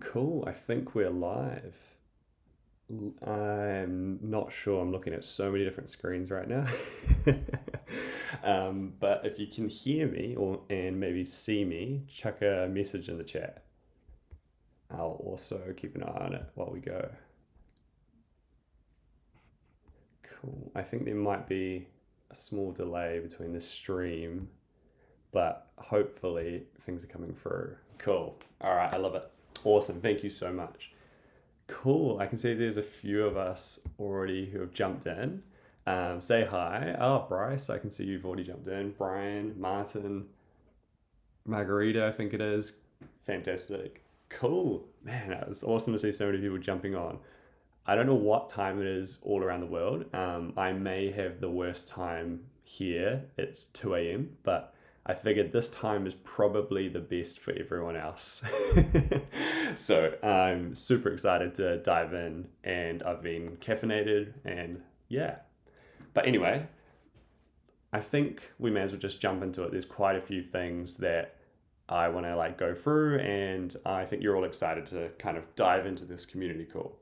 Cool. I think we're live. I'm not sure. I'm looking at so many different screens right now. But if you can hear me and maybe see me, chuck a message in the chat. I'll also keep an eye on it while we go. Cool. I think there might be a small delay between the stream, but hopefully things are coming through. Cool. All right. I love it. Awesome. Thank you so much. Cool. I can see there's a few of us already who have jumped in. Say hi. Oh, Bryce, I can see you've already jumped in. Brian, Martin, Margarita, I think it is. Fantastic. Cool. Man, it's awesome to see so many people jumping on. I don't know what time it is all around the world. I may have the worst time here. It's 2 a.m., but I figured this time is probably the best for everyone else. So I'm super excited to dive in, and I've been caffeinated, and yeah. But anyway, I think we may as well just jump into it. There's quite a few things that I want to go through, and I think you're all excited to kind of dive into this community call.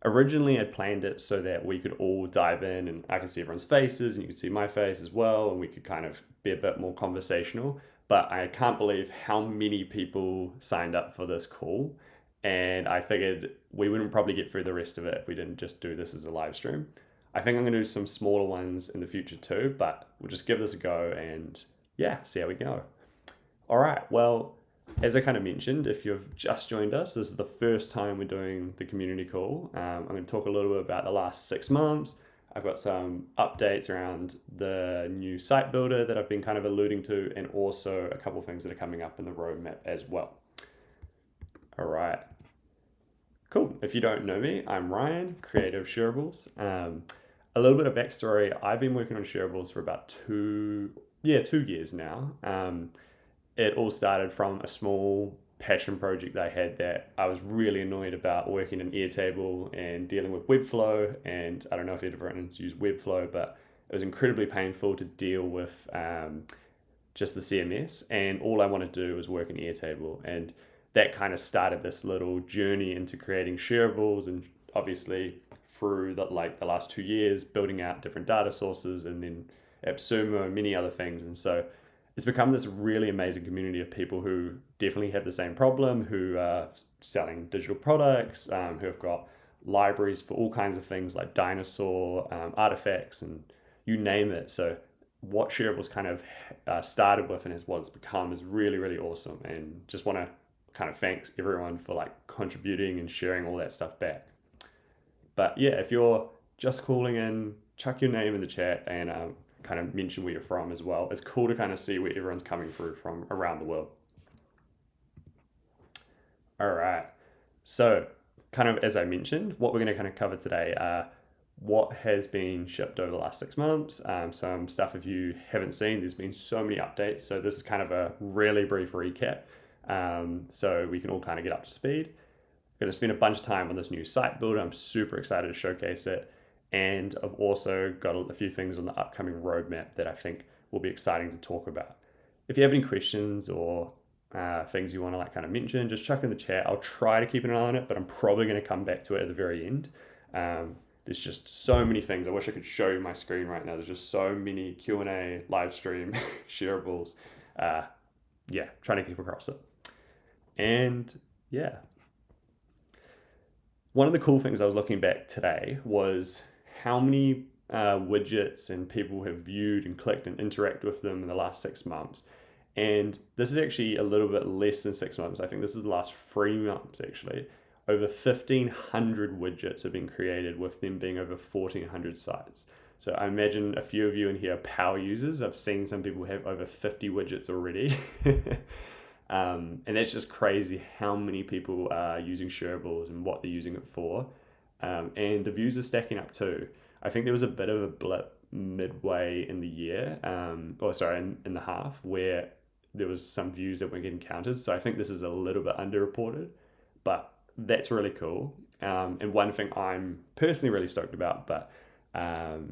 Originally, I'd planned it so that we could all dive in and I could see everyone's faces and you could see my face as well, and we could kind of be a bit more conversational. But I can't believe how many people signed up for this call. And I figured we wouldn't probably get through the rest of it if we didn't just do this as a live stream. I think I'm going to do some smaller ones in the future too, but we'll just give this a go and yeah, see how we go. All right, well, as I kind of mentioned, if you've just joined us, this is the first time we're doing the community call. I'm going to talk a little bit about the last 6 months. I've got some updates around the new site builder that I've been kind of alluding to, and also a couple of things that are coming up in the roadmap as well. All right. Cool. If you don't know me, I'm Ryan, creator of Shareables. A little bit of backstory. I've been working on Shareables for about 2 years now. It all started from a small passion project that I had that I was really annoyed about, working in Airtable and dealing with Webflow. And I don't know if you've ever used Webflow, but it was incredibly painful to deal with just the CMS. And all I want to do was work in Airtable. And that kind of started this little journey into creating Shareables, and obviously through the last 2 years, building out different data sources, and then AppSumo and many other things. And so it's become this really amazing community of people who definitely have the same problem, who are selling digital products, who have got libraries for all kinds of things like dinosaur, artifacts, and you name it. So what Shareables kind of started with and is what it's become is really, really awesome. And just want to kind of thanks everyone for contributing and sharing all that stuff back. But yeah, if you're just calling in, chuck your name in the chat and kind of mention where you're from as well. It's cool to kind of see where everyone's coming through from around the world. All right. So kind of as I mentioned, what we're going to kind of cover today are what has been shipped over the last 6 months. Some stuff if you haven't seen, there's been so many updates. So this is kind of a really brief recap. So we can all kind of get up to speed. I'm going to spend a bunch of time on this new site builder. I'm super excited to showcase it. And I've also got a few things on the upcoming roadmap that I think will be exciting to talk about. If you have any questions or things you want to kind of mention, just chuck in the chat. I'll try to keep an eye on it, but I'm probably going to come back to it at the very end. There's just so many things. I wish I could show you my screen right now. There's just so many Q&A, live stream, shareables. Yeah, trying to keep across it. And yeah. One of the cool things I was looking back today was how many widgets and people have viewed and clicked and interacted with them in the last 6 months. And this is actually a little bit less than 6 months. I think this is the last 3 months actually. Over 1,500 widgets have been created, with them being over 1,400 sites. So I imagine a few of you in here are power users. I've seen some people have over 50 widgets already. And that's just crazy how many people are using Shareables and what they're using it for. And the views are stacking up too. I think there was a bit of a blip midway in the year, in the half, where there was some views that weren't getting counted. So I think this is a little bit underreported, but that's really cool. And one thing I'm personally really stoked about, but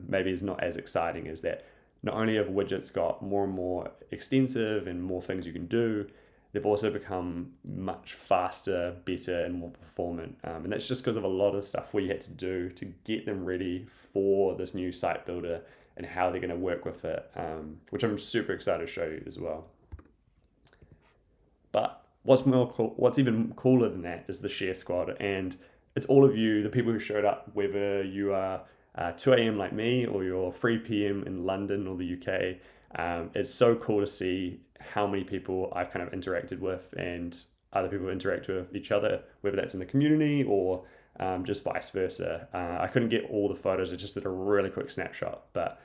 maybe is not as exciting, is that not only have widgets got more and more extensive and more things you can do, they've also become much faster, better, and more performant. And that's just because of a lot of the stuff we had to do to get them ready for this new site builder and how they're going to work with it, which I'm super excited to show you as well. But what's even cooler than that is the ShareSquad, and it's all of you, the people who showed up, whether you are 2 a.m. like me or you're 3 p.m. in London or the UK. It's so cool to see how many people I've kind of interacted with and other people interact with each other, whether that's in the community or just vice versa. I couldn't get all the photos, I just did a really quick snapshot, but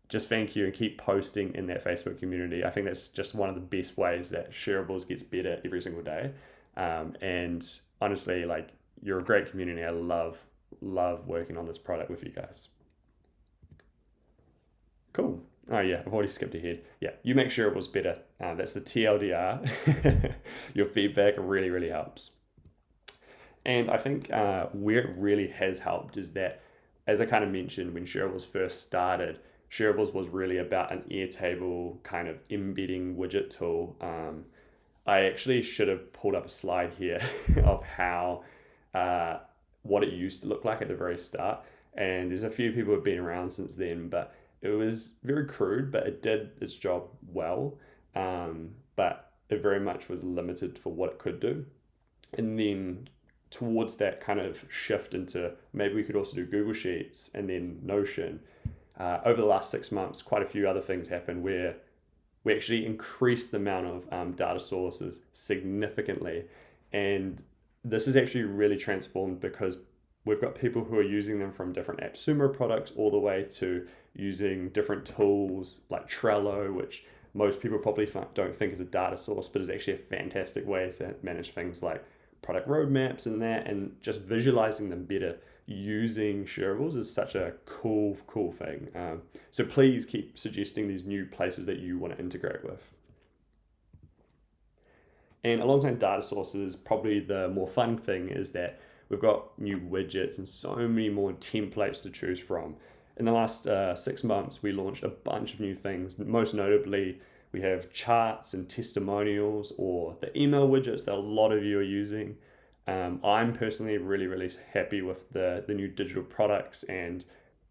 just thank you and keep posting in that Facebook community. I think that's just one of the best ways that Shareables gets better every single day. And honestly, like, you're a great community. I love working on this product with you guys. Cool. Oh yeah, I've already skipped ahead. Yeah, you make Shareables better. That's the TLDR. Your feedback really, really helps. And I think where it really has helped is that, as I kind of mentioned, when Shareables first started, Shareables was really about an Airtable kind of embedding widget tool. I actually should have pulled up a slide here of how what it used to look like at the very start. And there's a few people who have been around since then, but it was very crude, but it did its job well. But it very much was limited for what it could do. And then towards that kind of shift into maybe we could also do Google Sheets and then Notion, over the last 6 months, quite a few other things happened where we actually increased the amount of data sources significantly. And this is actually really transformed because we've got people who are using them from different AppSumo products all the way to using different tools like Trello, which most people probably don't think is a data source, but is actually a fantastic way to manage things like product roadmaps and that, and just visualizing them better using Shareables is such a cool thing. So please keep suggesting these new places that you want to integrate with. And alongside data sources, probably the more fun thing is that we've got new widgets and so many more templates to choose from. In the last 6 months, we launched a bunch of new things. Most notably, we have charts and testimonials, or the email widgets that a lot of you are using. I'm personally really happy with the new digital products and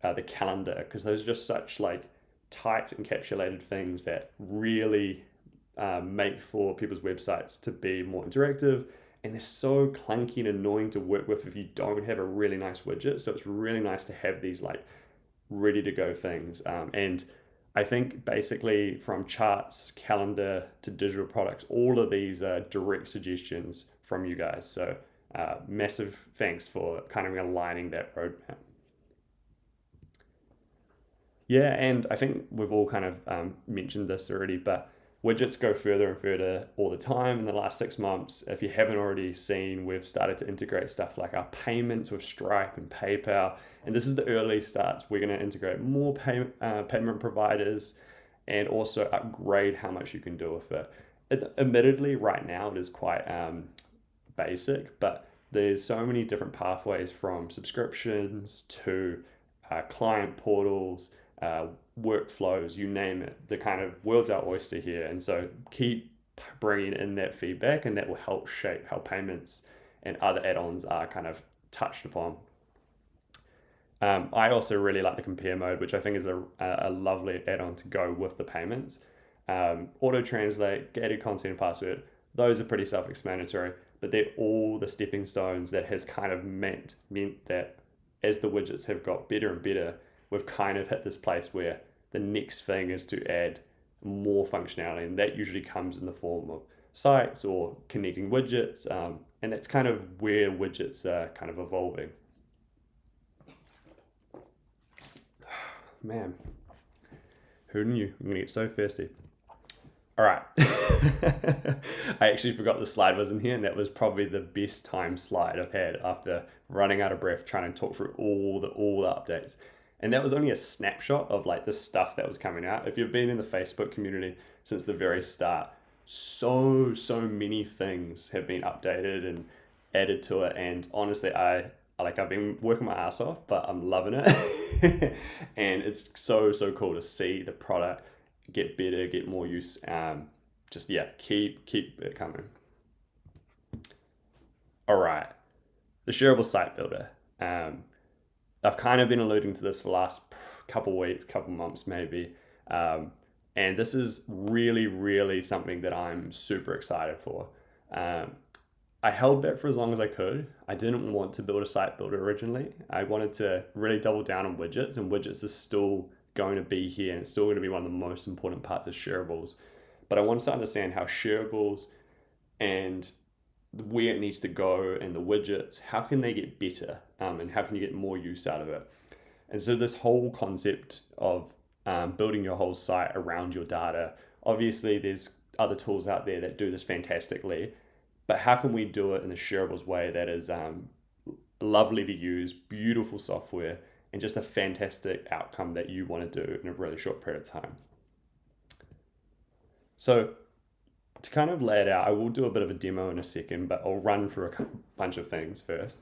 the calendar, because those are just such like tight encapsulated things that really make for people's websites to be more interactive. And they're so clunky and annoying to work with if you don't have a really nice widget. So it's really nice to have these like ready to go things. And I think basically from charts, calendar to digital products, all of these are direct suggestions from you guys. So massive thanks for kind of aligning that roadmap. Yeah, and I think we've all kind of mentioned this already, but widgets go further and further all the time. In the last 6 months, if you haven't already seen, we've started to integrate stuff like our payments with Stripe and PayPal. And this is the early starts. We're going to integrate more payment providers and also upgrade how much you can do with it. Admittedly, right now it is quite basic, but there's so many different pathways from subscriptions to client portals, workflows, you name it. The kind of world's our oyster here. And so keep bringing in that feedback, and that will help shape how payments and other add-ons are kind of touched upon. I also really like the compare mode, which I think is a lovely add-on to go with the payments. Auto translate, gated content and password, those are pretty self-explanatory, but they're all the stepping stones that has kind of meant that as the widgets have got better and better, we've kind of hit this place where the next thing is to add more functionality, and that usually comes in the form of sites or connecting widgets, and that's kind of where widgets are kind of evolving. Man, who knew? I'm gonna get so thirsty. All right. I actually forgot the slide was in here, and that was probably the best time slide I've had after running out of breath trying to talk through all the updates. And that was only a snapshot of like the stuff that was coming out. If you've been in the Facebook community since the very start, so many things have been updated and added to it. And honestly, I've been working my ass off, but I'm loving it. And it's so cool to see the product get better, get more use. just, yeah, keep it coming. All right, the Shareable Site Builder. I've kind of been alluding to this for the last couple weeks, couple months maybe. And this is really something that I'm super excited for. I held back for as long as I could. I didn't want to build a site builder originally. I wanted to really double down on widgets, and widgets is still going to be here, and it's still going to be one of the most important parts of Shareables. But I wanted to understand how Shareables and where it needs to go and the widgets, how can they get better, and how can you get more use out of it? And so this whole concept of building your whole site around your data, obviously there's other tools out there that do this fantastically, but how can we do it in the Shareables way that is lovely to use, beautiful software, and just a fantastic outcome that you want to do in a really short period of time? So to kind of lay it out, I will do a bit of a demo in a second, but I'll run through a bunch of things first.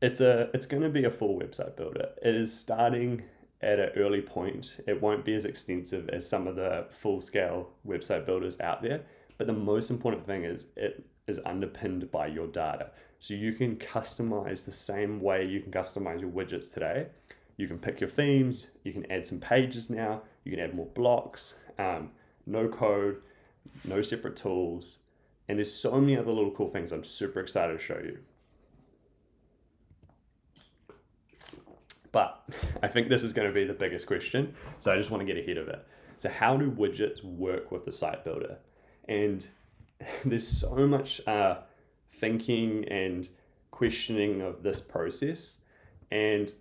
It's going to be a full website builder. It is starting at an early point. It won't be as extensive as some of the full-scale website builders out there, but the most important thing is it is underpinned by your data. So you can customize the same way you can customize your widgets today. You can pick your themes, you can add some pages now, you can add more blocks, no code, no separate tools, and there's so many other little cool things I'm super excited to show you. But I think this is going to be the biggest question, so I just want to get ahead of it. So how do widgets work with the site builder? And there's so much thinking and questioning of this process, and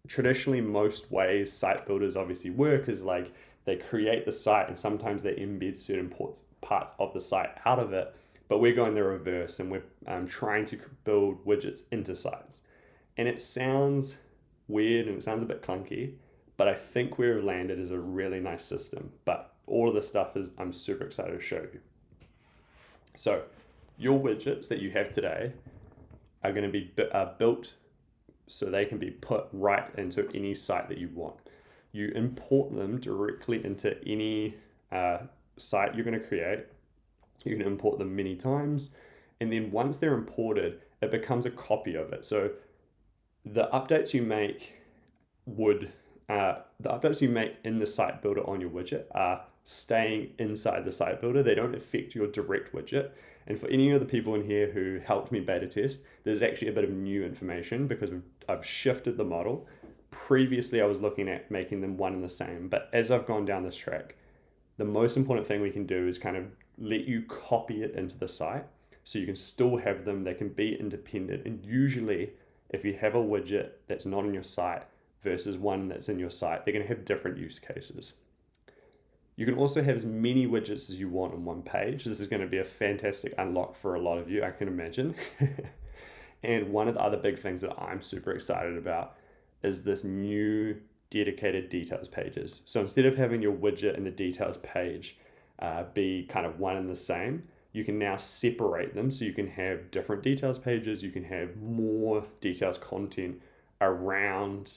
traditionally most ways site builders obviously work is like they create the site and sometimes they embed certain parts of the site out of it, but we're going the reverse and we're trying to build widgets into sites. And it sounds weird and it sounds a bit clunky, but I think where we've landed is a really nice system. But all of this stuff is I'm super excited to show you. So your widgets that you have today are going to be built so they can be put right into any site that you want. You import them directly into any site you're going to create. You can import them many times, and then once they're imported, it becomes a copy of it. So the updates you make in the site builder on your widget are staying inside the site builder. They don't affect your direct widget. And for any of the people in here who helped me beta test, there's actually a bit of new information because I've shifted the model. Previously, I was looking at making them one and the same, but as I've gone down this track, the most important thing we can do is kind of let you copy it into the site so you can still have them, they can be independent. And usually, if you have a widget that's not in your site versus one that's in your site, they're going to have different use cases. You can also have as many widgets as you want on one page. This is going to be a fantastic unlock for a lot of you, I can imagine. And one of the other big things that I'm super excited about is this new dedicated details pages. So instead of having your widget and the details page be kind of one and the same, you can now separate them. So you can have different details pages, you can have more details content around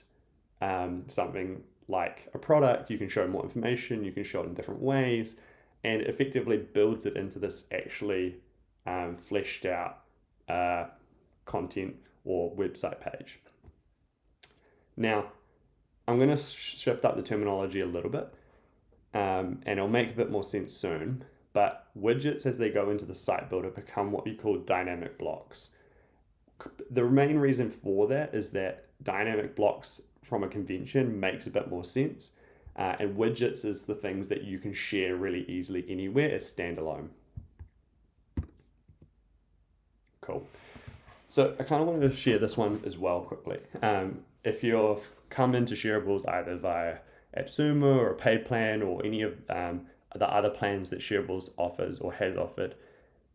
something like a product, you can show more information, you can show it in different ways, and it effectively builds it into this actually fleshed out content or website page. Now, I'm going to shift up the terminology a little bit, and it'll make a bit more sense soon, but widgets as they go into the site builder become what we call dynamic blocks. The main reason for that is that dynamic blocks from a convention makes a bit more sense, and widgets is the things that you can share really easily anywhere as standalone. Cool. So I kind of wanted to share this one as well quickly. If you've come into Shareables either via AppSumo or a paid plan or any of the other plans that Shareables offers or has offered,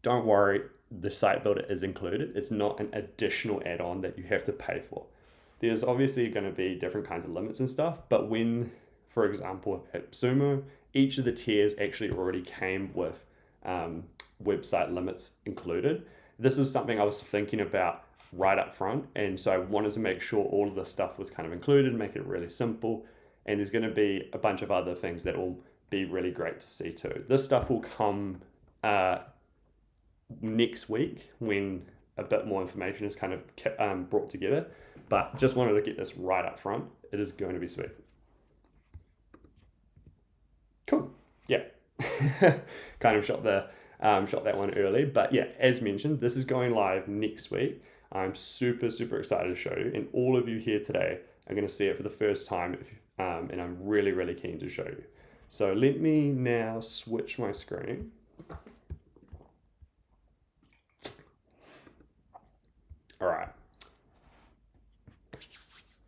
don't worry, the site builder is included. It's not an additional add-on that you have to pay for. There's obviously going to be different kinds of limits and stuff, but when, for example, at AppSumo, each of the tiers actually already came with website limits included. This is something I was thinking about right up front, and so I wanted to make sure all of the stuff was kind of included, make it really simple, and there's going to be a bunch of other things that will be really great to see too. This stuff will come next week when a bit more information is kind of brought together, but just wanted to get this right up front. It is going to be sweet. Cool. Yeah. Kind of shot that one early, but yeah, as mentioned, this is going live next week. I'm super excited to show you, and all of you here today are going to see it for the first time, and I'm really keen to show you. So let me now switch my screen. All right.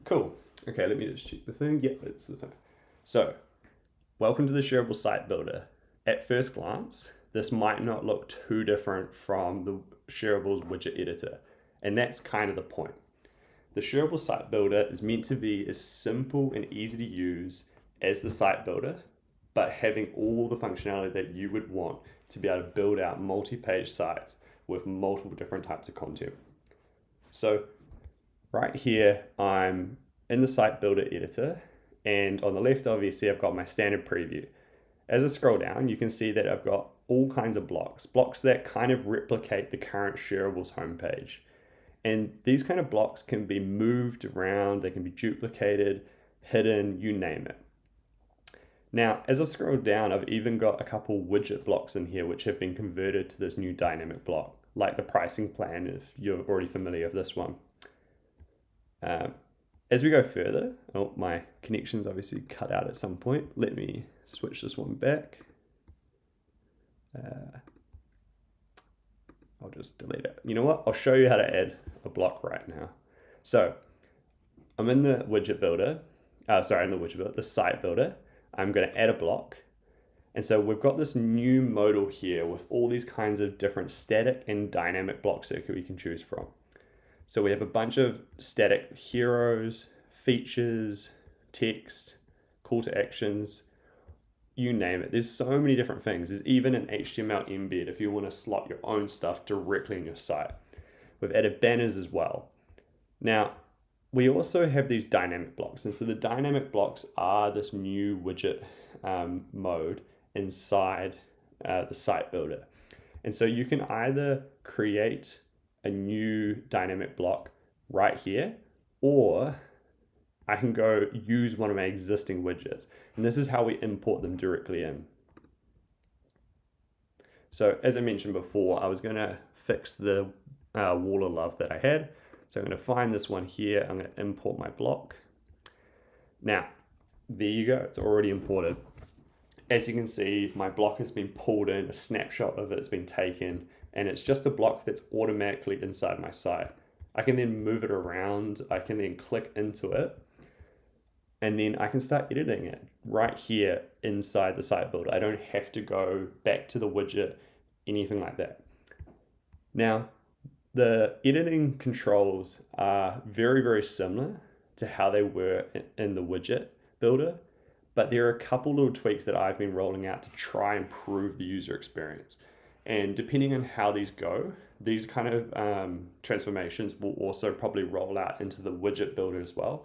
Cool. Okay, let me just check the thing. Yeah, it's the thing. So, welcome to the Shareable Site Builder. At first glance, this might not look too different from the Shareables widget editor, and that's kind of the point. The Shareable Site Builder is meant to be as simple and easy to use as the site builder, but having all the functionality that you would want to be able to build out multi-page sites with multiple different types of content. So right here, I'm in the site builder editor, and on the left, obviously, I've got my standard preview. As I scroll down, you can see that I've got all kinds of blocks that kind of replicate the current Shareables homepage. And these kind of blocks can be moved around, they can be duplicated, hidden, you name it. Now, as I've scrolled down, I've even got a couple widget blocks in here which have been converted to this new dynamic block, like the pricing plan, if you're already familiar with this one. As we go further, oh, my connection's obviously cut out at some point. Let me switch this one back. I'll just delete it. You know what? I'll show you how to add a block right now. So I'm in the widget builder, the site builder. I'm going to add a block. And so we've got this new modal here with all these kinds of different static and dynamic blocks that we can choose from. So we have a bunch of static heroes, features, text, call to actions, you name it. There's so many different things. There's even an HTML embed if you want to slot your own stuff directly in your site. We've added banners as well. Now, we also have these dynamic blocks. And so the dynamic blocks are this new widget mode inside the site builder. And so you can either create a new dynamic block right here, or I can go use one of my existing widgets. And this is how we import them directly in. So as I mentioned before, I was going to fix the wall of love that I had. So I'm going to find this one here. I'm going to import my block. Now, there you go. It's already imported. As you can see, my block has been pulled in, a snapshot of it's been taken, and it's just a block that's automatically inside my site. I can then move it around. I can then click into it, and then I can start editing it right here inside the site builder. I don't have to go back to the widget, anything like that. Now, the editing controls are very similar to how they were in the widget builder, but there are a couple little tweaks that I've been rolling out to try and improve the user experience. And depending on how these go, these kind of transformations will also probably roll out into the widget builder as well,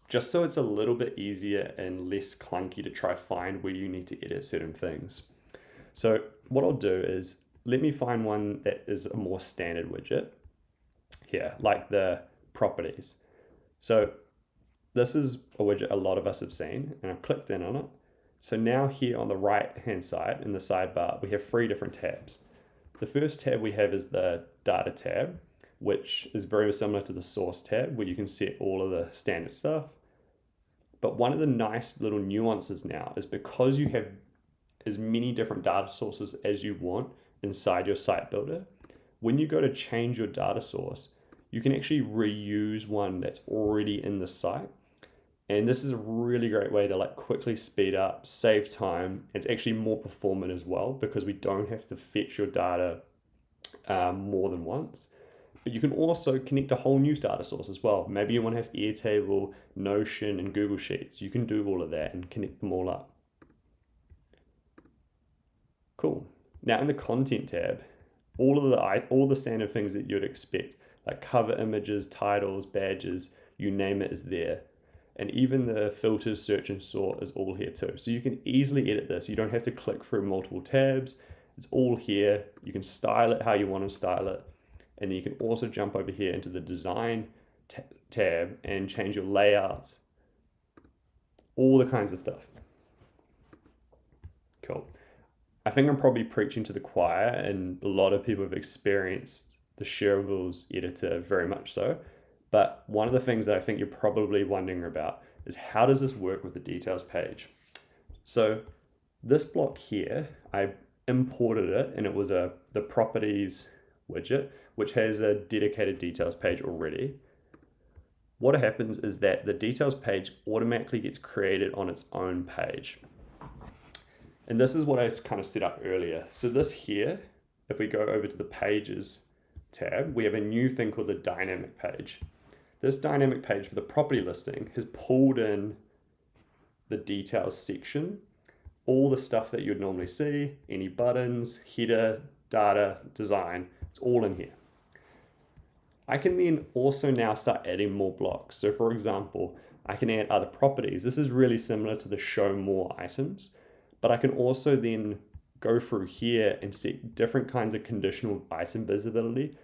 just so it's a little bit easier and less clunky to try find where you need to edit certain things. So what I'll do is, let me find one that is a more standard widget here, like the properties. So this is a widget a lot of us have seen, and I've clicked in on it. So now here on the right-hand side in the sidebar, we have 3 different tabs. The first tab we have is the data tab, which is very similar to the source tab, where you can set all of the standard stuff. But one of the nice little nuances now is because you have as many different data sources as you want inside your site builder, when you go to change your data source, you can actually reuse one that's already in the site. And this is a really great way to quickly speed up, save time. It's actually more performant as well because we don't have to fetch your data more than once. But you can also connect a whole new data source as well. Maybe you want to have Airtable, Notion, and Google Sheets. You can do all of that and connect them all up. Cool. Now in the content tab, all the standard things that you'd expect, like cover images, titles, badges, you name it, is there. And even the filters, search and sort is all here too. So you can easily edit this. You don't have to click through multiple tabs. It's all here. You can style it how you want to style it. And then you can also jump over here into the design tab and change your layouts, all the kinds of stuff. Cool. I think I'm probably preaching to the choir, and a lot of people have experienced the Shareables editor very much so. But one of the things that I think you're probably wondering about is how does this work with the details page? So this block here, I imported it, and it was the properties widget, which has a dedicated details page already. What happens is that the details page automatically gets created on its own page. And this is what I kind of set up earlier. So this here, if we go over to the pages tab, we have a new thing called the dynamic page. This dynamic page for the property listing has pulled in the details section, all the stuff that you'd normally see, any buttons, header, data, design, it's all in here. I can then also now start adding more blocks. So for example, I can add other properties. This is really similar to the show more items, but I can also then go through here and set different kinds of conditional item visibility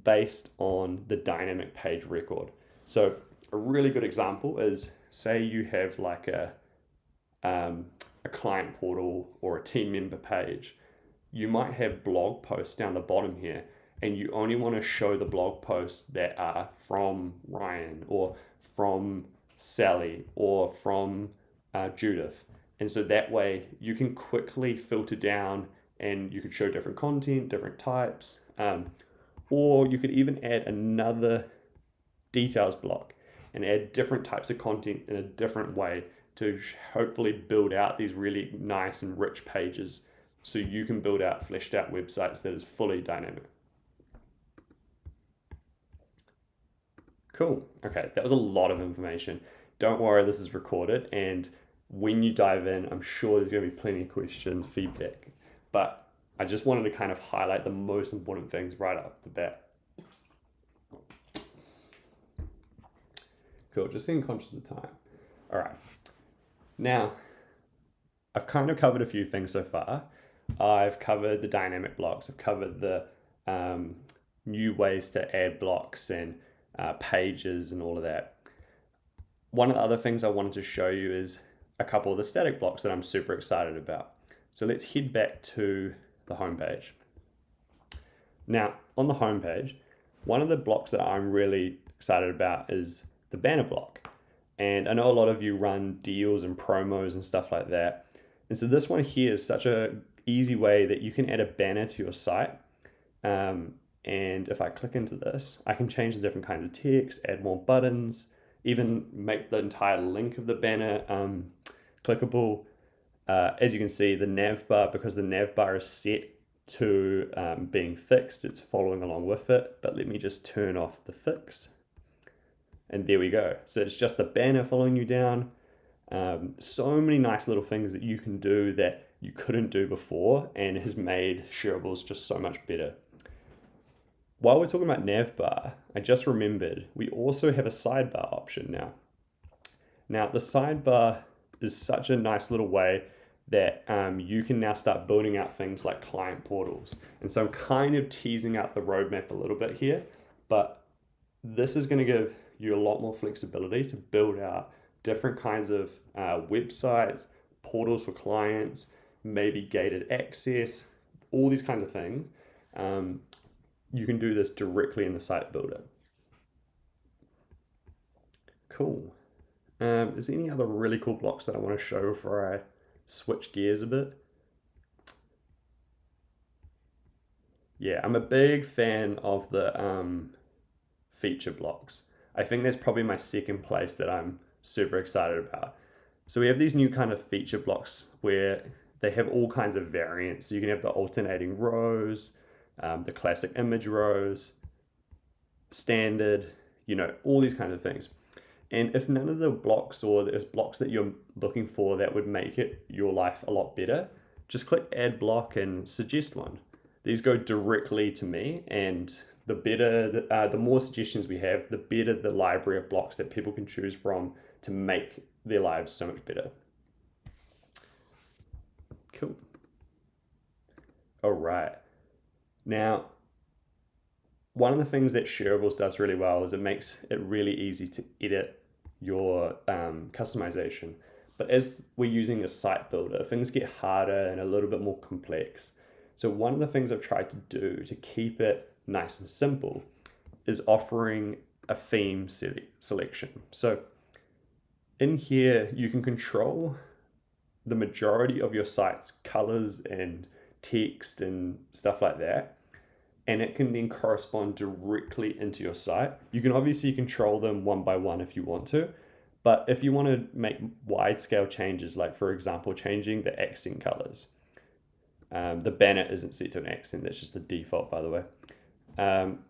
based on the dynamic page record. So a really good example is, say you have like a client portal or a team member page. You might have blog posts down the bottom here, and you only want to show the blog posts that are from Ryan or from Sally or from Judith. And so that way you can quickly filter down, and you could show different content, different types, or you could even add another details block and add different types of content in a different way to hopefully build out these really nice and rich pages so you can build out fleshed out websites that is fully dynamic. Cool. Okay, that was a lot of information. Don't worry, this is recorded, and when you dive in, I'm sure there's going to be plenty of questions, feedback, but I just wanted to kind of highlight the most important things right off the bat. Cool, just being conscious of time. All right. Now, I've kind of covered a few things so far. I've covered the dynamic blocks. I've covered the new ways to add blocks and pages and all of that. One of the other things I wanted to show you is a couple of the static blocks that I'm super excited about. So let's head back to the homepage. Now, on the homepage, one of the blocks that I'm really excited about is the banner block. And I know a lot of you run deals and promos and stuff like that. And so this one here is such an easy way that you can add a banner to your site. And if I click into this, I can change the different kinds of text, add more buttons, even make the entire link of the banner clickable. As you can see, the nav bar, because the nav bar is set to being fixed, it's following along with it. But let me just turn off the fix. And there we go. So it's just the banner following you down. So many nice little things that you can do that you couldn't do before, and has made Shareables just so much better. While we're talking about navbar, I just remembered we also have a sidebar option now. Now the sidebar is such a nice little way that you can now start building out things like client portals. And so I'm kind of teasing out the roadmap a little bit here, but this is going to give you a lot more flexibility to build out different kinds of websites, portals for clients, maybe gated access, all these kinds of things. You can do this directly in the site builder. Cool. Is there any other really cool blocks that I want to show before I switch gears a bit? Yeah, I'm a big fan of the feature blocks. I think that's probably my second place that I'm super excited about. So we have these new kind of feature blocks where they have all kinds of variants. So you can have the alternating rows, the classic image rows, standard, all these kinds of things. And if none of the blocks or there's blocks that you're looking for that would make your life a lot better, just click add block and suggest one. These go directly to me, and the more suggestions we have, the better the library of blocks that people can choose from to make their lives so much better. Cool. All right. Now, one of the things that Shareables does really well is it makes it really easy to edit your customization. But as we're using a site builder, things get harder and a little bit more complex. So one of the things I've tried to do to keep it nice and simple is offering a theme selection. So in here, you can control the majority of your site's colors and text and stuff like that. And it can then correspond directly into your site. You can obviously control them one by one if you want to, but if you want to make wide scale changes, like for example, changing the accent colors, the banner isn't set to an accent, that's just the default, by the way.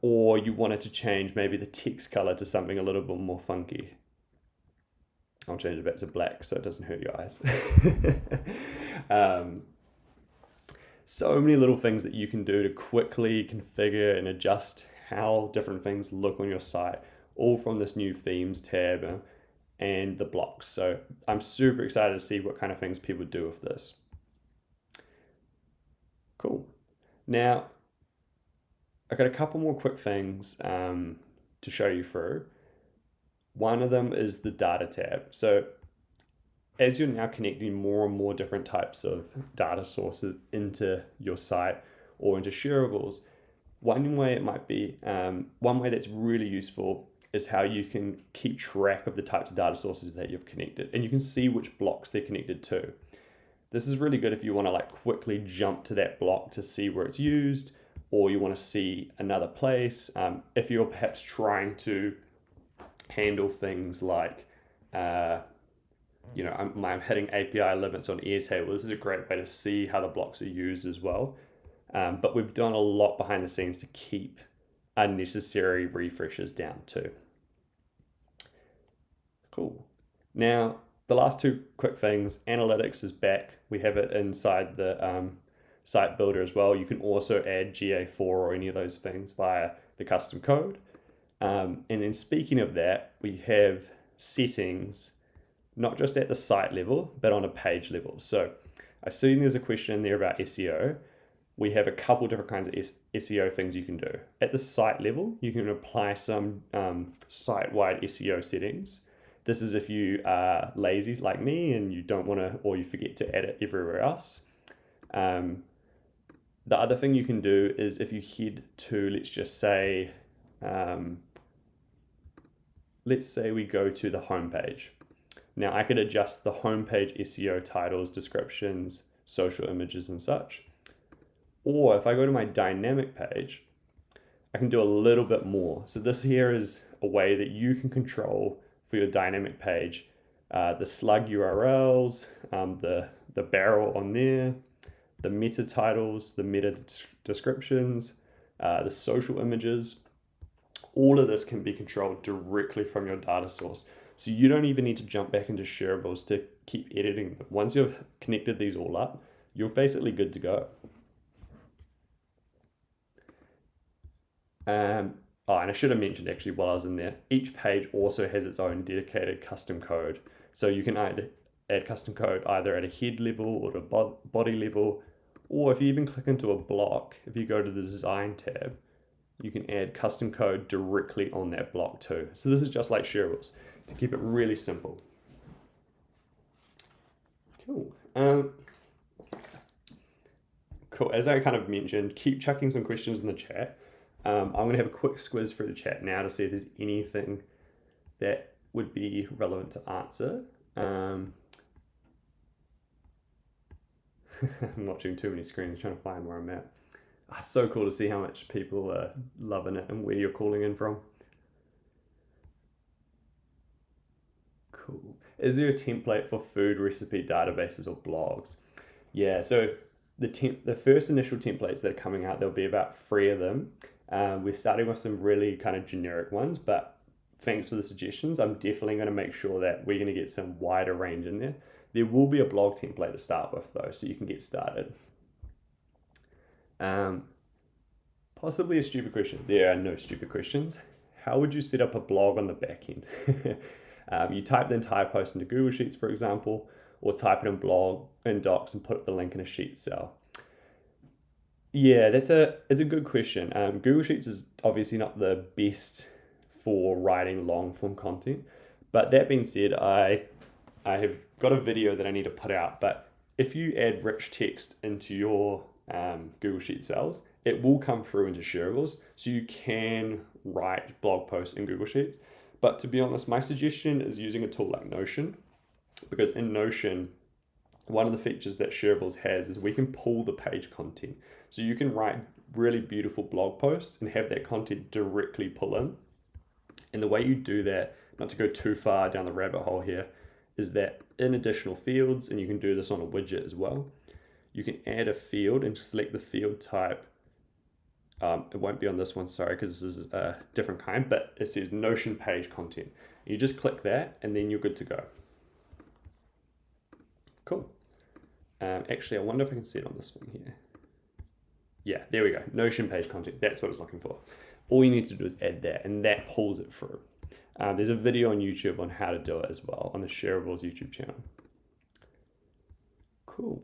Or you wanted to change maybe the text color to something a little bit more funky. I'll change it back to black so it doesn't hurt your eyes. So many little things that you can do to quickly configure and adjust how different things look on your site, all from this new themes tab and the blocks. So I'm super excited to see what kind of things people do with this. Cool. Now, I've got a couple more quick things to show you through. One of them is the data tab. So as you're now connecting more and more different types of data sources into your site or into Shareables, one way it might be, one way that's really useful is how you can keep track of the types of data sources that you've connected, and you can see which blocks they're connected to. This is really good if you want to like quickly jump to that block to see where it's used, or you want to see another place. If you're perhaps trying to handle things like, I'm hitting API limits on Airtable. This is a great way to see how the blocks are used as well. But we've done a lot behind the scenes to keep unnecessary refreshes down too. Cool. Now, the last two quick things, analytics is back. We have it inside the site builder as well. You can also add GA4 or any of those things via the custom code. And then speaking of that, we have settings, not just at the site level, but on a page level. So I see there's a question in there about SEO. We have a couple different kinds of SEO things you can do. At the site level, you can apply some site-wide SEO settings. This is if you are lazy like me and you don't want to, or you forget to add it everywhere else. The other thing you can do is if you head to, let's say we go to the homepage. Now I could adjust the homepage SEO titles, descriptions, social images and such. Or if I go to my dynamic page, I can do a little bit more. So this here is a way that you can control for your dynamic page, the slug URLs, the barrel on there, the meta titles, the meta descriptions, the social images. All of this can be controlled directly from your data source. So you don't even need to jump back into Shareables to keep editing them. Once you've connected these all up, you're basically good to go. And I should have mentioned actually while I was in there, each page also has its own dedicated custom code. So you can add custom code either at a head level or a body level, or if you even click into a block, if you go to the design tab, you can add custom code directly on that block too. So this is just like Shareables to keep it really simple. Cool. Cool. As I kind of mentioned, keep chucking some questions in the chat. I'm going to have a quick squiz through the chat now to see if there's anything that would be relevant to answer. I'm watching too many screens trying to find where I'm at. It's so cool to see how much people are loving it and where you're calling in from. Cool. Is there a template for food recipe databases or blogs? Yeah, so the first initial templates that are coming out, there'll be about 3 of them. We're starting with some really kind of generic ones, but thanks for the suggestions. I'm definitely going to make sure that we're going to get some wider range in there. There will be a blog template to start with though, so you can get started. Possibly a stupid question. There are no stupid questions. How would you set up a blog on the back end? You type the entire post into Google Sheets, for example, or type it in Docs and put the link in a sheet cell. Yeah, it's a good question. Google Sheets is obviously not the best for writing long form content, but that being said, I have got a video that I need to put out. But if you add rich text into your Google Sheet cells, it will come through into Shareables, so you can write blog posts in Google Sheets. But to be honest, my suggestion is using a tool like Notion, because in Notion, one of the features that Shareables has is we can pull the page content. So you can write really beautiful blog posts and have that content directly pull in. And the way you do that, not to go too far down the rabbit hole here, is that in additional fields, and you can do this on a widget as well, you can add a field and select the field type. It won't be on this one, sorry, because this is a different kind, but it says Notion page content. You just click that and then you're good to go. Cool. Actually, I wonder if I can see it on this one here. Yeah, there we go. Notion page content. That's what I was looking for. All you need to do is add that, and that pulls it through. There's a video on YouTube on how to do it as well on the Shareables YouTube channel. Cool.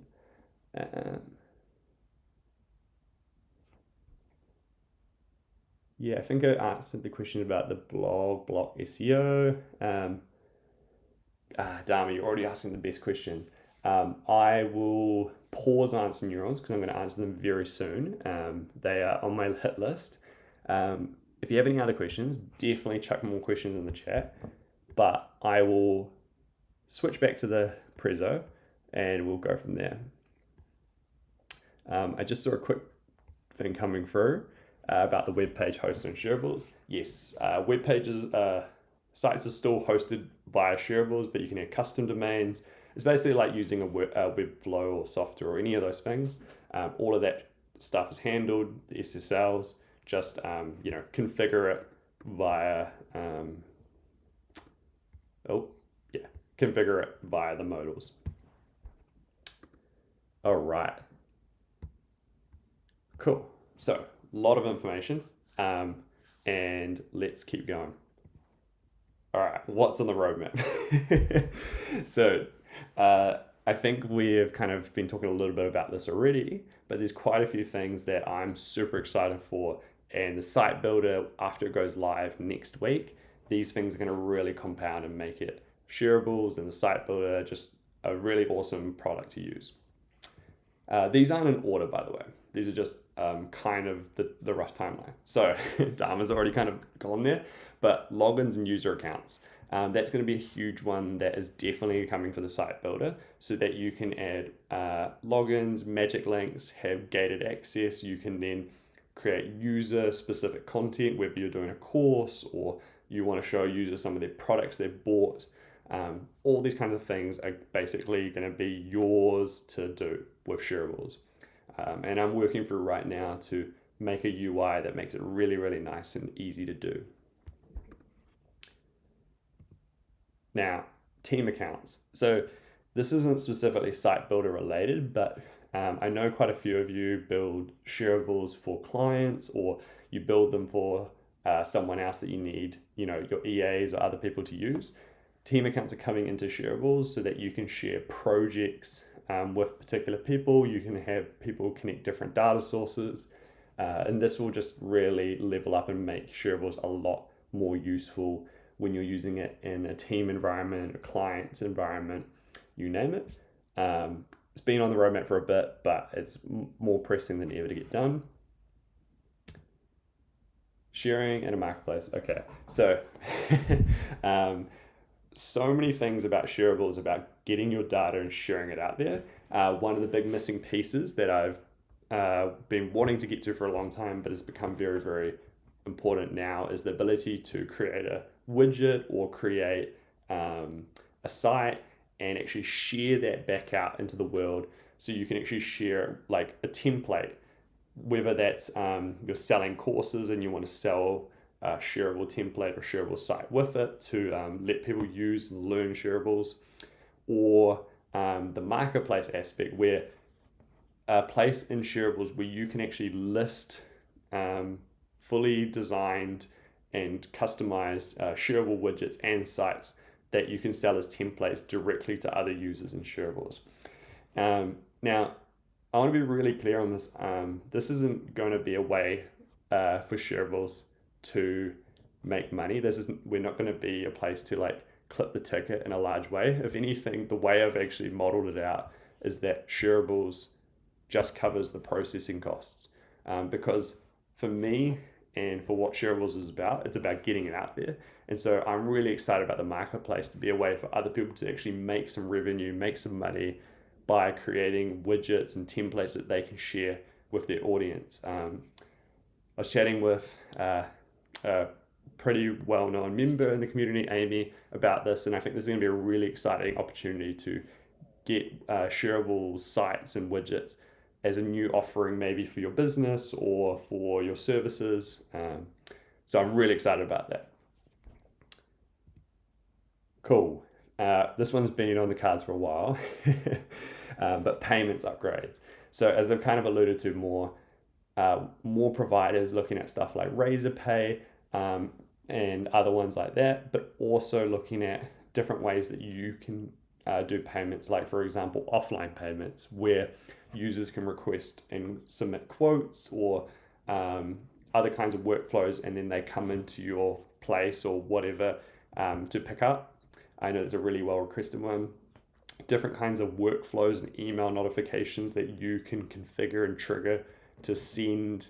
Yeah, I think I answered the question about the block SEO. Dharma, you're already asking the best questions. I will pause answering your ones because I'm going to answer them very soon. They are on my hit list. If you have any other questions, definitely chuck more questions in the chat. But I will switch back to the Prezzo and we'll go from there. I just saw a quick thing coming through about the web page hosted on Shareables. Yes, web pages, sites are still hosted via Shareables, but you can add custom domains. It's basically like using a Webflow or software or any of those things. All of that stuff is handled, the SSLs, just configure it via configure it via the modals. All right, cool. So a lot of information, and let's keep going. All right, what's on the roadmap? So I think we've kind of been talking a little bit about this already, but there's quite a few things that I'm super excited for. And the site builder, after it goes live next week, these things are going to really compound and make it Shareables and the site builder just a really awesome product to use. These aren't in order, by the way. These are just kind of the rough timeline. So Dharma's already kind of gone there, but logins and user accounts. That's going to be a huge one that is definitely coming for the site builder, so that you can add logins, magic links, have gated access. You can then create user specific content, whether you're doing a course or you want to show users some of their products they've bought. All these kinds of things are basically going to be yours to do with Shareables. And I'm working through right now to make a UI that makes it really, really nice and easy to do. Now, team accounts. So this isn't specifically site builder related, but I know quite a few of you build Shareables for clients, or you build them for someone else that you need, your EAs or other people to use. Team accounts are coming into Shareables so that you can share projects with particular people. You can have people connect different data sources, and this will just really level up and make Shareables a lot more useful when you're using it in a team environment, a client's environment, you name it. It's been on the roadmap for a bit, but it's more pressing than ever to get done. Sharing in a marketplace. Okay, so so many things about Shareables, about getting your data and sharing it out there. One of the big missing pieces that I've been wanting to get to for a long time, but has become very, very important now, is the ability to create a widget or create a site and actually share that back out into the world. So you can actually share like a template, whether that's you're selling courses and you want to sell a Shareable template or Shareable site with it to let people use and learn Shareables, or the marketplace aspect, where a place in Shareables where you can actually list fully designed and customized shareable widgets and sites that you can sell as templates directly to other users in Shareables. Now, I want to be really clear on this. This isn't going to be a way for Shareables to make money. We're not going to be a place to like clip the ticket in a large way. If anything, the way I've actually modeled it out is that Shareables just covers the processing costs. Because for me and for what Shareables is about, it's about getting it out there. And so I'm really excited about the marketplace to be a way for other people to actually make some revenue, make some money by creating widgets and templates that they can share with their audience. I was chatting with a pretty well-known member in the community, Amy, about this, and I think this is going to be a really exciting opportunity to get shareable sites and widgets as a new offering, maybe for your business or for your services. So I'm really excited about that. Cool. This one's been on the cards for a while, but payments upgrades. So as I've kind of alluded to, more providers looking at stuff like Razorpay and other ones like that, but also looking at different ways that you can do payments, like for example, offline payments, where users can request and submit quotes or other kinds of workflows, and then they come into your place or whatever to pick up. I know there's a really well requested one. Different kinds of workflows and email notifications that you can configure and trigger to send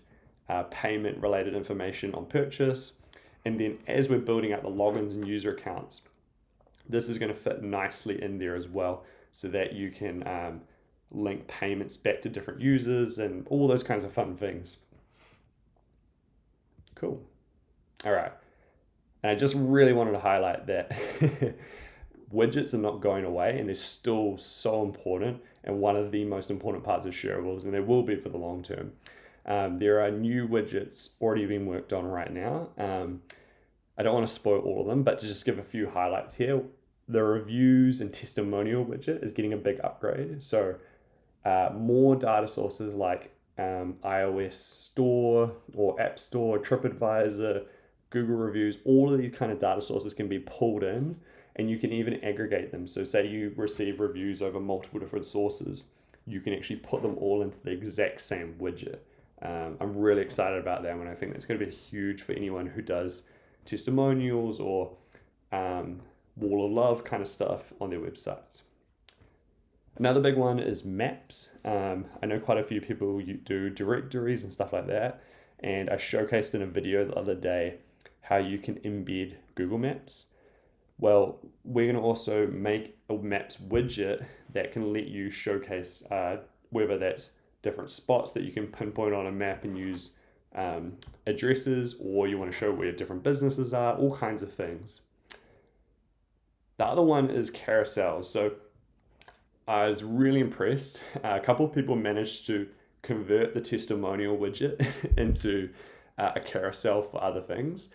payment related information on purchase. And then as we're building out the logins and user accounts, this is going to fit nicely in there as well, so that you can link payments back to different users and all those kinds of fun things. Cool. All right. And I just really wanted to highlight that widgets are not going away, and they're still so important and one of the most important parts of Shareables, and they will be for the long term. There are new widgets already being worked on right now. I don't want to spoil all of them, but to just give a few highlights here, the reviews and testimonial widget is getting a big upgrade. So more data sources like iOS Store or App Store, TripAdvisor, Google Reviews, all of these kind of data sources can be pulled in, and you can even aggregate them. So say you receive reviews over multiple different sources, you can actually put them all into the exact same widget. I'm really excited about that one. I think that's going to be huge for anyone who does testimonials or wall of love kind of stuff on their websites. Another big one is maps. I know quite a few people do directories and stuff like that, and I showcased in a video the other day how you can embed Google Maps. Well, we're going to also make a Maps widget that can let you showcase whether that's different spots that you can pinpoint on a map and use addresses, or you want to show where different businesses are, all kinds of things. The other one is carousels. So I was really impressed. A couple of people managed to convert the testimonial widget into a carousel for other things.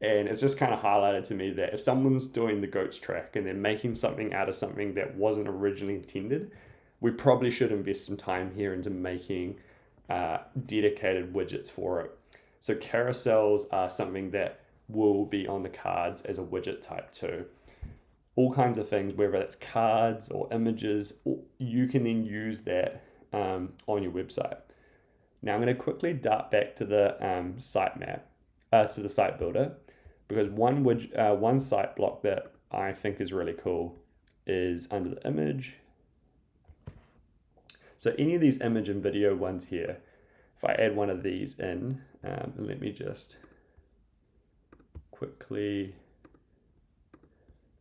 And it's just kind of highlighted to me that if someone's doing the goats track and they're making something out of something that wasn't originally intended, we probably should invest some time here into making dedicated widgets for it. So carousels are something that will be on the cards as a widget type too. All kinds of things, whether it's cards or images, you can then use that on your website. Now I'm going to quickly dart back to the sitemap, to the site builder, because one site block that I think is really cool is under the image. So any of these image and video ones here, if I add one of these in, let me just quickly,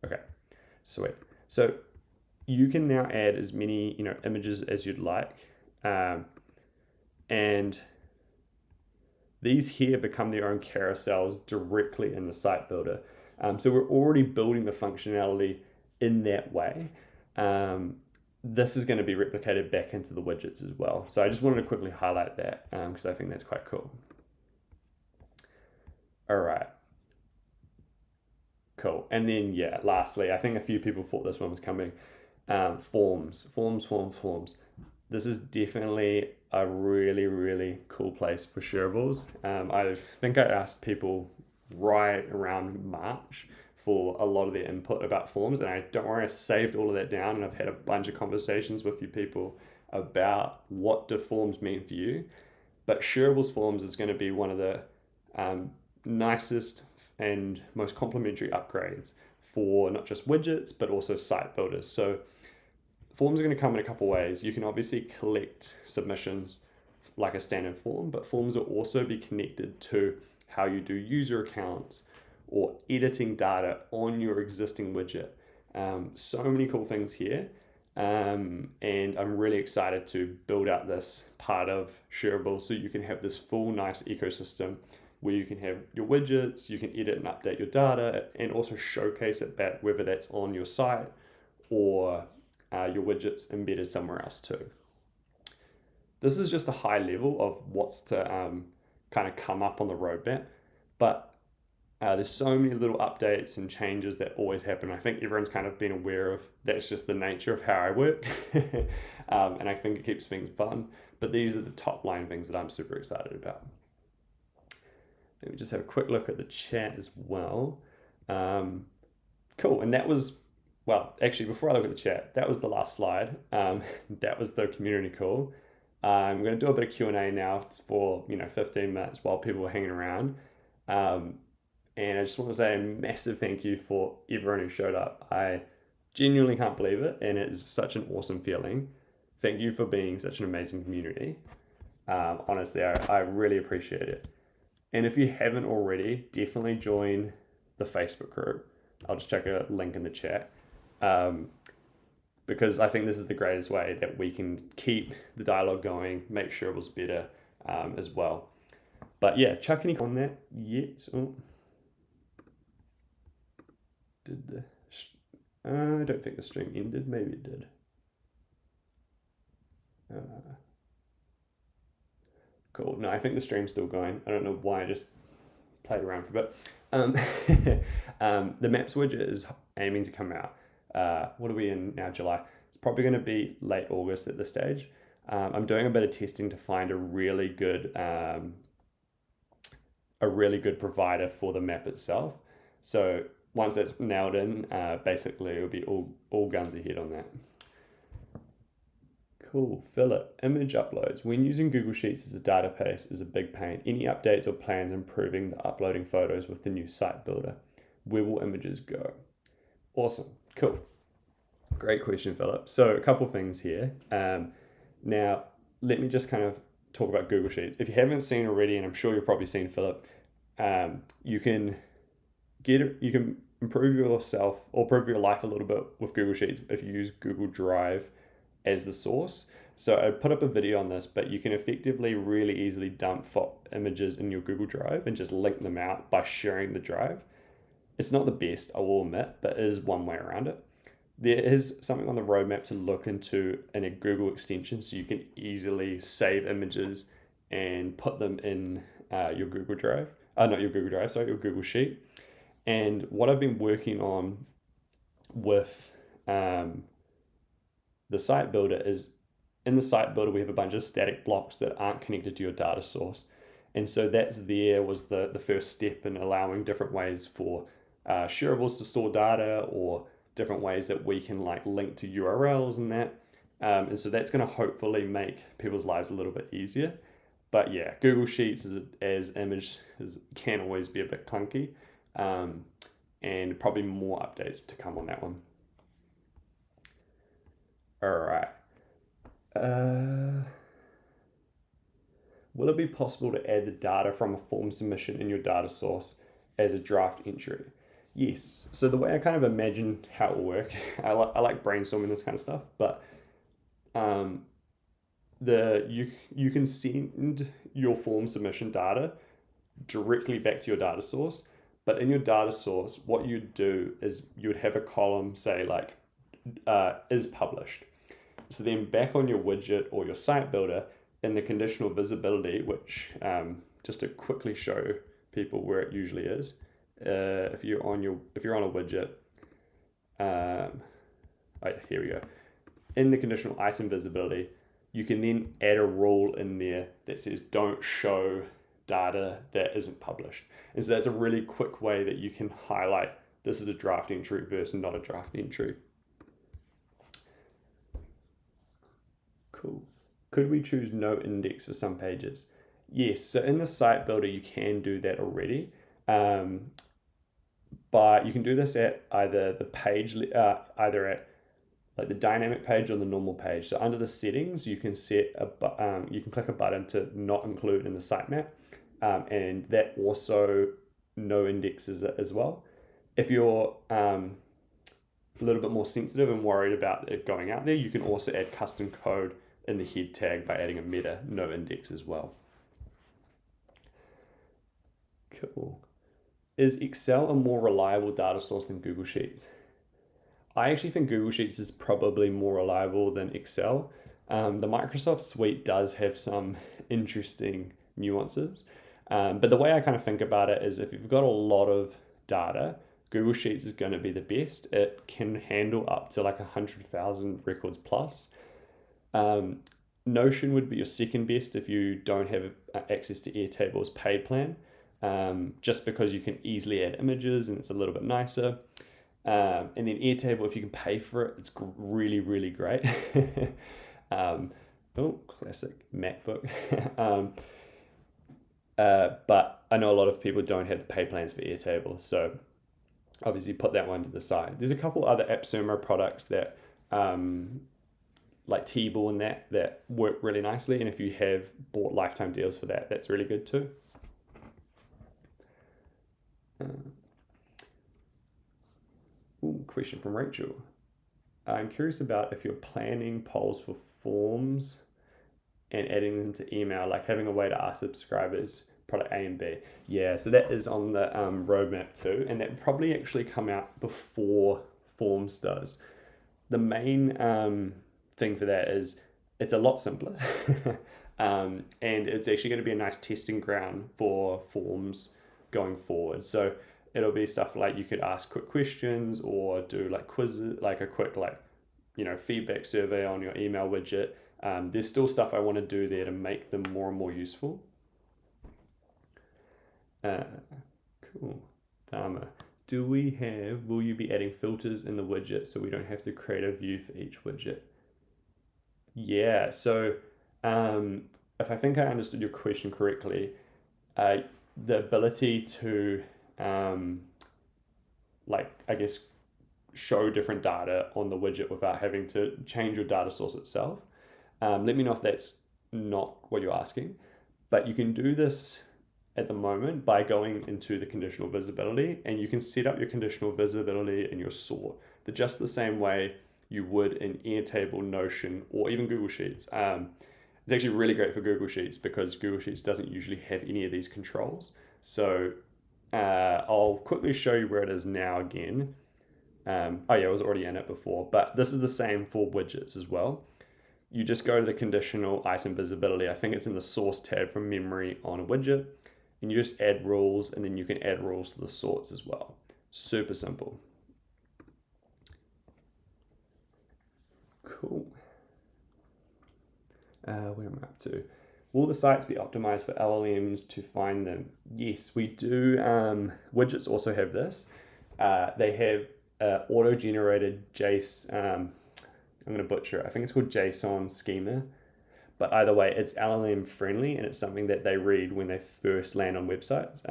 okay, sweet. So you can now add as many images as you'd like, and these here become their own carousels directly in the site builder. So we're already building the functionality in that way. This is going to be replicated back into the widgets as well. So I just wanted to quickly highlight that because I think that's quite cool. All right. Cool. And then, yeah, lastly, I think a few people thought this one was coming. Forms. This is definitely a really, really cool place for Shareables. I think I asked people right around March for a lot of their input about forms. And don't worry, I saved all of that down, and I've had a bunch of conversations with you people about what do forms mean for you. But Shareables Forms is going to be one of the nicest and most complementary upgrades for not just widgets, but also site builders. So forms are going to come in a couple ways. You can obviously collect submissions like a standard form, but forms will also be connected to how you do user accounts or editing data on your existing widget. So many cool things here. And I'm really excited to build out this part of Shareable so you can have this full nice ecosystem where you can have your widgets, you can edit and update your data, and also showcase it back, whether that's on your site or your widgets embedded somewhere else too. This is just a high level of what's to kind of come up on the roadmap, but there's so many little updates and changes that always happen. I think everyone's kind of been aware of that's just the nature of how I work. And I think it keeps things fun. But these are the top line things that I'm super excited about. Let me just have a quick look at the chat as well. Cool. And that was, well, actually, before I look at the chat, that was the last slide. That was the community call. I'm going to do a bit of Q&A now for 15 minutes while people are hanging around. And I just want to say a massive thank you for everyone who showed up. I genuinely can't believe it, and it is such an awesome feeling. Thank you for being such an amazing community. Honestly, I really appreciate it. And if you haven't already, definitely join the Facebook group. I'll just check a link in the chat. Because I think this is the greatest way that we can keep the dialogue going, make sure it was better as well. But yeah, chuck any on that. Yes. Oh. I don't think the stream ended. Maybe it did. Cool. No, I think the stream's still going. I don't know why I just played around for a bit. The maps widget is aiming to come out. What are we in now? July. It's probably going to be late August at this stage. I'm doing a bit of testing to find a really good provider for the map itself. So once that's nailed in, basically it'll be all guns ahead on that. Cool. Philip, image uploads. When using Google Sheets as a database is a big pain. Any updates or plans improving the uploading photos with the new site builder? Where will images go? Awesome. Cool. Great question, Philip. So a couple things here. Now, let me just kind of talk about Google Sheets. If you haven't seen already, and I'm sure you've probably seen, Philip, you can improve yourself or improve your life a little bit with Google Sheets if you use Google Drive as the source. So I put up a video on this, but you can effectively really easily dump images in your Google Drive and just link them out by sharing the drive. It's not the best, I will admit, but it is one way around it. There is something on the roadmap to look into in a Google extension so you can easily save images and put them in your Google Drive. Not your Google Drive, sorry, your Google Sheet. And what I've been working on with the site builder is, in the site builder, we have a bunch of static blocks that aren't connected to your data source. And so was the first step in allowing different ways for Shareables to store data, or different ways that we can link to URLs and that. And so that's going to hopefully make people's lives a little bit easier. But yeah, Google Sheets as image can always be a bit clunky. And probably more updates to come on that one. All right. Will it be possible to add the data from a form submission in your data source as a draft entry? Yes. So the way I kind of imagine how it will work, I like brainstorming this kind of stuff, but you can send your form submission data directly back to your data source. But in your data source, what you'd do is you would have a column say is published. So then back on your widget or your site builder, in the conditional visibility, which just to quickly show people where it usually is, if you're on a widget, here we go. In the conditional item visibility, you can then add a rule in there that says don't show data that isn't published. And so that's a really quick way that you can highlight this is a draft entry versus not a draft entry. Cool. Could we choose no index for some pages? Yes, so in the site builder, you can do that already. But you can do this at either the page, either at like the dynamic page or the normal page. So under the settings, you can set you can click a button to not include in the sitemap, and that also no indexes it as well. If you're a little bit more sensitive and worried about it going out there, you can also add custom code in the head tag by adding a meta no index as well. Cool. Is Excel a more reliable data source than Google Sheets? I actually think Google Sheets is probably more reliable than Excel. The Microsoft suite does have some interesting nuances, but the way I kind of think about it is if you've got a lot of data, Google Sheets is going to be the best. It can handle up to like 100,000 records plus. Notion would be your second best if you don't have access to Airtable's paid plan, just because you can easily add images and it's a little bit nicer. And then Airtable, if you can pay for it, it's really, really great. Oh, classic MacBook. But I know a lot of people don't have the pay plans for Airtable, so obviously put that one to the side. There's a couple other AppSumo products that, like Table and that work really nicely, and if you have bought lifetime deals for that, that's really good too. Question from Rachel. I'm curious about if you're planning polls for forms and adding them to email, like having a way to ask subscribers product A and B. Yeah, so that is on the roadmap too, and that will probably actually come out before forms does. The main thing for that is it's a lot simpler, and it's actually going to be a nice testing ground for forms going forward. So it'll be stuff like you could ask quick questions or do like quizzes, like a quick feedback survey on your email widget. There's still stuff I want to do there to make them more and more useful. Cool. Dharma, will you be adding filters in the widget so we don't have to create a view for each widget? Yeah, so if I think I understood your question correctly, the ability to show different data on the widget without having to change your data source itself. Let me know if that's not what you're asking, but you can do this at the moment by going into the conditional visibility, and you can set up your conditional visibility and your sort just the same way you would in Airtable, Notion, or even Google Sheets. It's actually really great for Google Sheets because Google Sheets doesn't usually have any of these controls. So I'll quickly show you where it is now again. Oh yeah, I was already in it before, but this is the same for widgets as well. You just go to the conditional item visibility. I think it's in the source tab from memory on a widget, and you just add rules, and then you can add rules to the sorts as well. Super simple. Cool. Where am I up to? Will the sites be optimized for LLMs to find them? Yes, we do. Widgets also have this. They have auto-generated JSON. I'm going to butcher it. I think it's called JSON schema. But either way, it's LLM friendly, and it's something that they read when they first land on websites.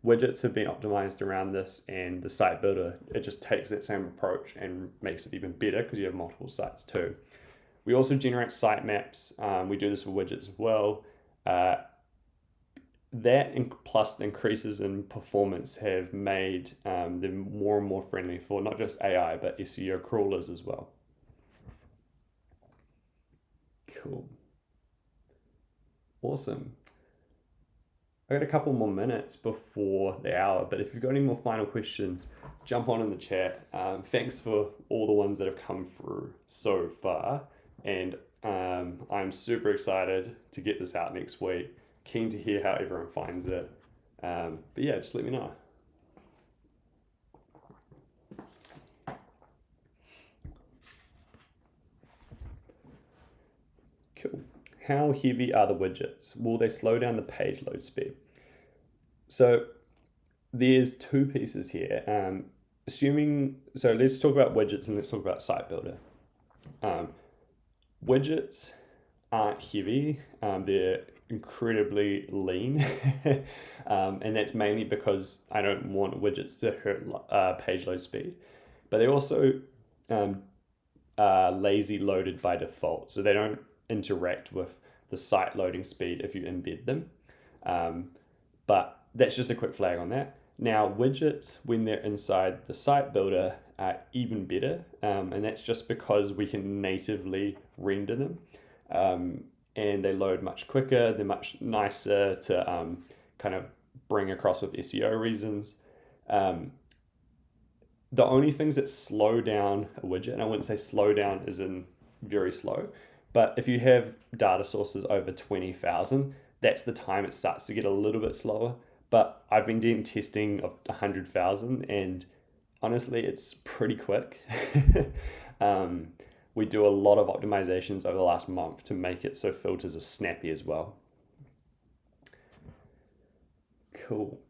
Widgets have been optimized around this, and the site builder, it just takes that same approach and makes it even better because you have multiple sites too. We also generate sitemaps. We do this for widgets as well. That plus the increases in performance have made them more and more friendly for not just AI, but SEO crawlers as well. Cool. Awesome. I got a couple more minutes before the hour, but if you've got any more final questions, jump on in the chat. Thanks for all the ones that have come through so far. And I'm super excited to get this out next week. Keen to hear how everyone finds it. But yeah, just let me know. Cool. How heavy are the widgets? Will they slow down the page load speed? So there's two pieces here. so let's talk about widgets and let's talk about site builder. Widgets aren't heavy, they're incredibly lean, and that's mainly because I don't want widgets to hurt page load speed, but they're also lazy loaded by default, so they don't interact with the site loading speed if you embed them. But that's just a quick flag on that. Now, widgets, when they're inside the site builder, are even better, and that's just because we can natively render them, and they load much quicker. They're much nicer to kind of bring across with SEO reasons. The only things that slow down a widget, and I wouldn't say slow down as in very slow, but if you have data sources over 20,000, that's the time it starts to get a little bit slower. But I've been doing testing of 100,000, and honestly, it's pretty quick. We do a lot of optimizations over the last month to make it so filters are snappy as well. Cool.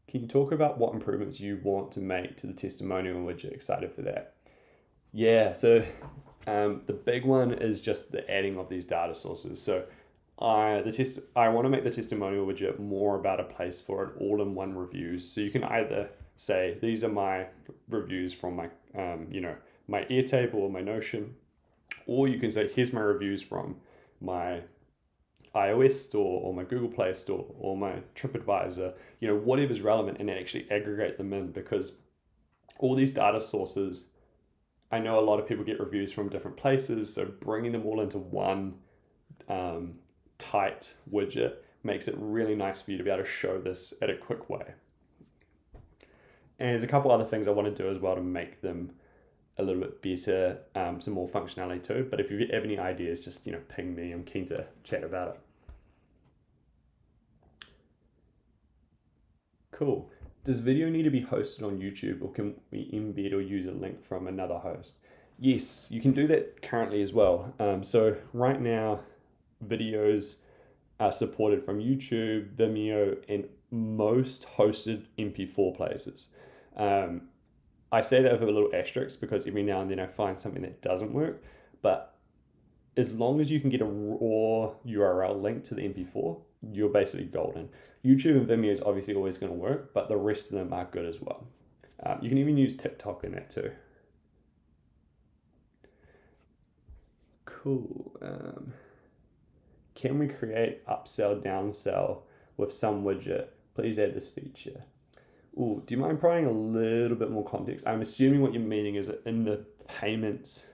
Can you talk about what improvements you want to make to the testimonial widget? Excited for that. Yeah, so the big one is just the adding of these data sources. So I want to make the testimonial widget more about a place for an all-in-one reviews. So you can either say, these are my reviews from my, my Airtable or my Notion, or you can say, here's my reviews from my iOS store or my Google Play store or my TripAdvisor, whatever's relevant, and actually aggregate them in, because all these data sources, I know a lot of people get reviews from different places, so bringing them all into one tight widget makes it really nice for you to be able to show this at a quick way. And there's a couple other things I want to do as well to make them a little bit better, some more functionality too. But if you have any ideas, just ping me. I'm keen to chat about it. Cool. Does video need to be hosted on YouTube, or can we embed or use a link from another host? Yes, you can do that currently as well. So right now, videos are supported from YouTube, Vimeo, and most hosted MP4 places. I say that with a little asterisk because every now and then I find something that doesn't work, but as long as you can get a raw URL link to the MP4, you're basically golden. YouTube and Vimeo is obviously always going to work, but the rest of them are good as well. You can even use TikTok in that too. Cool. Can we create upsell, downsell with some widget? Please add this feature. Ooh, do you mind providing a little bit more context? I'm assuming what you're meaning is that in the payments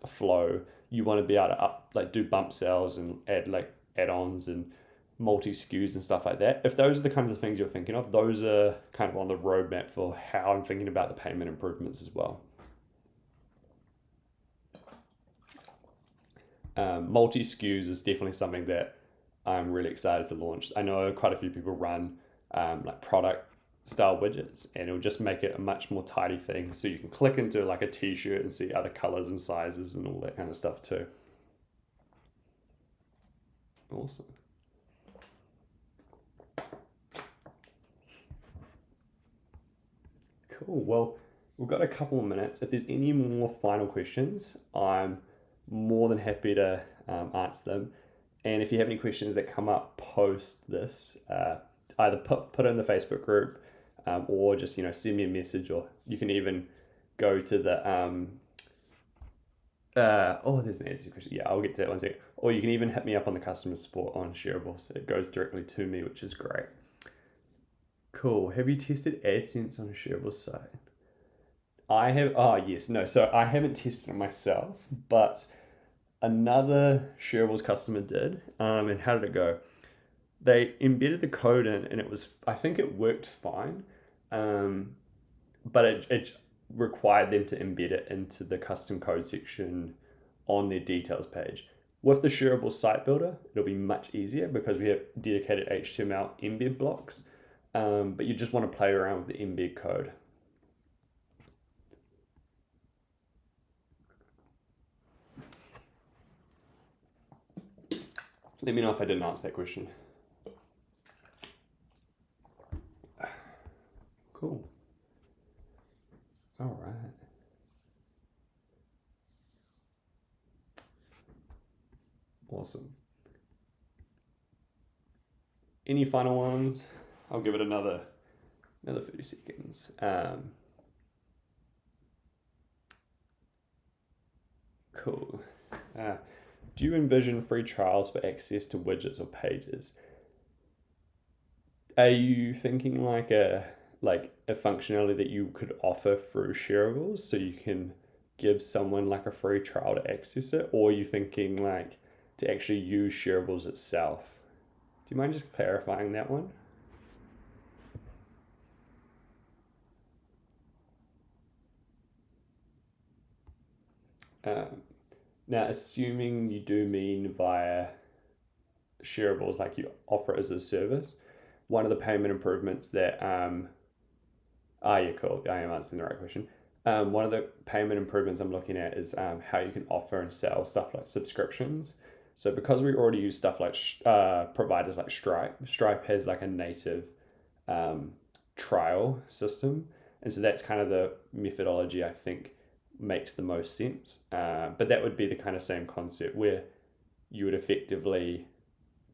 flow, you want to be able to do bump sells and add add-ons and multi SKUs and stuff like that. If those are the kinds of things you're thinking of, those are kind of on the roadmap for how I'm thinking about the payment improvements as well. Multi SKUs is definitely something that I'm really excited to launch. I know quite a few people run product style widgets, and it'll just make it a much more tidy thing, so you can click into a t-shirt and see other colors and sizes and all that kind of stuff too. Awesome. Cool. Well, we've got a couple of minutes. If there's any more final questions, I'm more than happy to answer them. And if you have any questions that come up post this, either put it in the Facebook group, or just send me a message, or you can even go to the there's an answer question. Yeah, I'll get to that one second. Or you can even hit me up on the customer support on Shareables. It goes directly to me, which is great. Cool. Have you tested AdSense on a Shareables site? I have. Yes. No. So I haven't tested it myself, but another Shareables customer did. And how did it go? They embedded the code in, and I think it worked fine, but it required them to embed it into the custom code section on their details page. With the Shareables site builder, it'll be much easier because we have dedicated HTML embed blocks, but you just want to play around with the embed code. Let me know if I didn't answer that question. Cool. All right. Awesome. Any final ones? I'll give it another 30 seconds. Cool. Do you envision free trials for access to widgets or pages? Are you thinking like a functionality that you could offer through Shareables so you can give someone like a free trial to access it, or are you thinking like to actually use Shareables itself? Do you mind just clarifying that one? Now, assuming you do mean via Shareables, like you offer it as a service, one of the payment improvements that yeah, cool. I am answering the right question. One of the payment improvements I'm looking at is how you can offer and sell stuff like subscriptions. So because we already use stuff like providers like Stripe has like a native trial system, and so that's kind of the methodology I think makes the most sense. But that would be the kind of same concept where you would effectively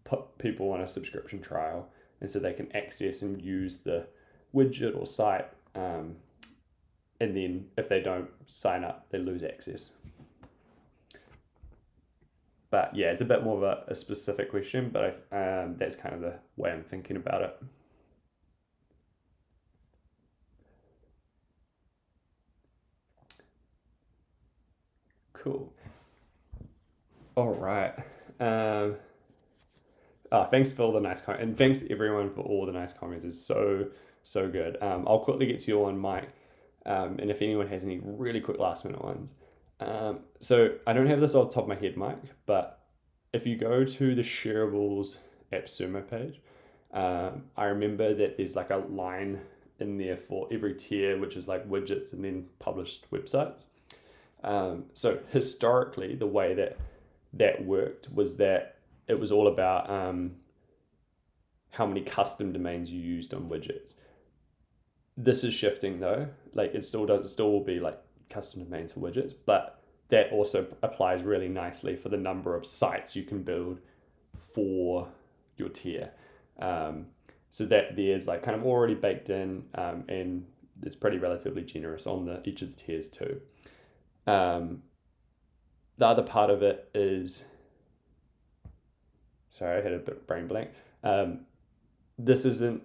put people on a subscription trial, and so they can access and use the widget or site, and then if they don't sign up, they lose access. But yeah, it's a bit more of a specific question, but that's kind of the way I'm thinking about it. Cool. All right. Thanks for all the nice comments, and thanks everyone for all the nice comments. It's so good. I'll quickly get to your one, Mike, and if anyone has any really quick last minute ones. So I don't have this off the top of my head, Mike, but if you go to the Shareables AppSumo page, I remember that there's like a line in there for every tier, which is like widgets and then published websites. So historically, the way that worked was that it was all about how many custom domains you used on widgets. This is shifting though. Like it still will be like custom domains for widgets, but that also applies really nicely for the number of sites you can build for your tier. So that there's like kind of already baked in, and it's pretty relatively generous on each of the tiers too. The other part of it is, sorry, I had a bit brain blank. This isn't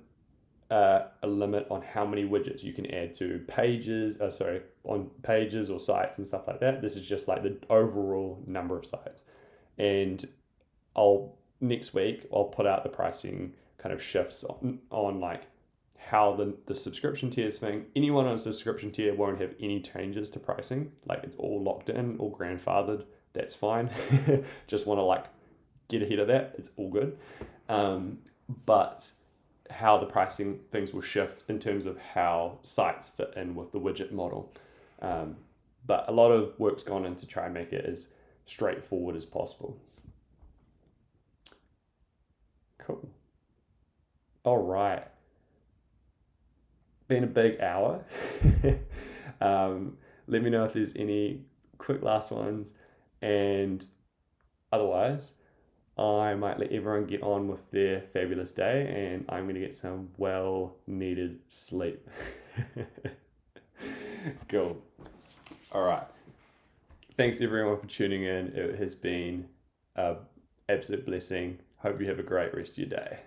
a limit on how many widgets you can add to pages, on pages or sites and stuff like that. This is just like the overall number of sites. And next week, I'll put out the pricing kind of shifts on like how the subscription tiers thing. Anyone on a subscription tier won't have any changes to pricing. Like it's all locked in, all grandfathered. That's fine. Just want to like get ahead of that. It's all good. But how the pricing things will shift in terms of how sites fit in with the widget model. But a lot of work's gone in to try and make it as straightforward as possible. Cool. All right. Been a big hour. Let me know if there's any quick last ones, and otherwise I might let everyone get on with their fabulous day, and I'm going to get some well needed sleep. Cool. All right. Thanks everyone for tuning in. It has been an absolute blessing. Hope you have a great rest of your day.